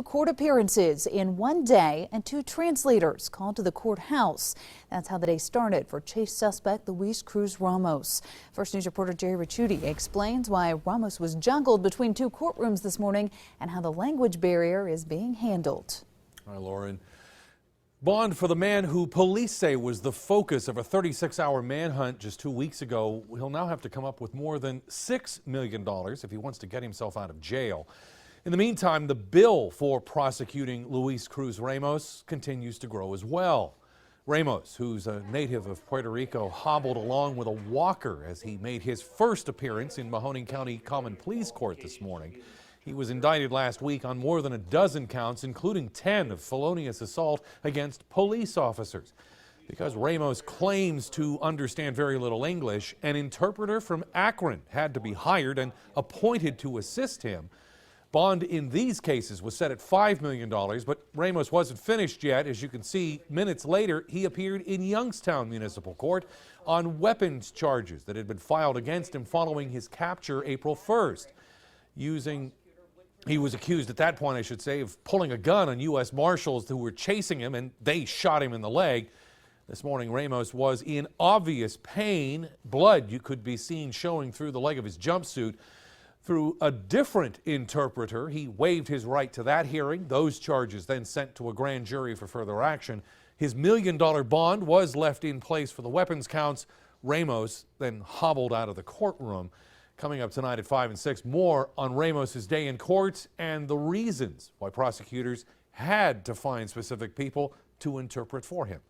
2 court appearances in one day and 2 translators called to the courthouse. That's how the day started for chase suspect Luis Cruz Ramos. First News reporter Jerry Ricciuti explains why Ramos was juggled between 2 courtrooms this morning and how the language barrier is being handled. Hi, Lauren. Bond for the man who police say was the focus of a 36-hour manhunt just 2 weeks ago. He'll now have to come up with more than $6 million if he wants to get himself out of jail. In the meantime, the bill for prosecuting Luis Cruz Ramos continues to grow as well. Ramos, who's a native of Puerto Rico, hobbled along with a walker as he made his first appearance in Mahoning County Common Pleas Court this morning. He was indicted last week on more than a dozen counts, including 10 of felonious assault against police officers. Because Ramos claims to understand very little English, an interpreter from Akron had to be hired and appointed to assist him. Bond in these cases was set at $5 million, but Ramos wasn't finished yet. As you can see, minutes later, he appeared in Youngstown Municipal Court on weapons charges that had been filed against him following his capture April 1st. He was accused at that point, I should say, of pulling a gun on U.S. Marshals who were chasing him, and they shot him in the leg. This morning, Ramos was in obvious pain. Blood you could be seen showing through the leg of his jumpsuit. Through a different interpreter, he waived his right to that hearing. Those charges then sent to a grand jury for further action. His $1 million bond was left in place for the weapons counts. Ramos then hobbled out of the courtroom. Coming up tonight at 5 and 6, more on Ramos's day in court and the reasons why prosecutors had to find specific people to interpret for him.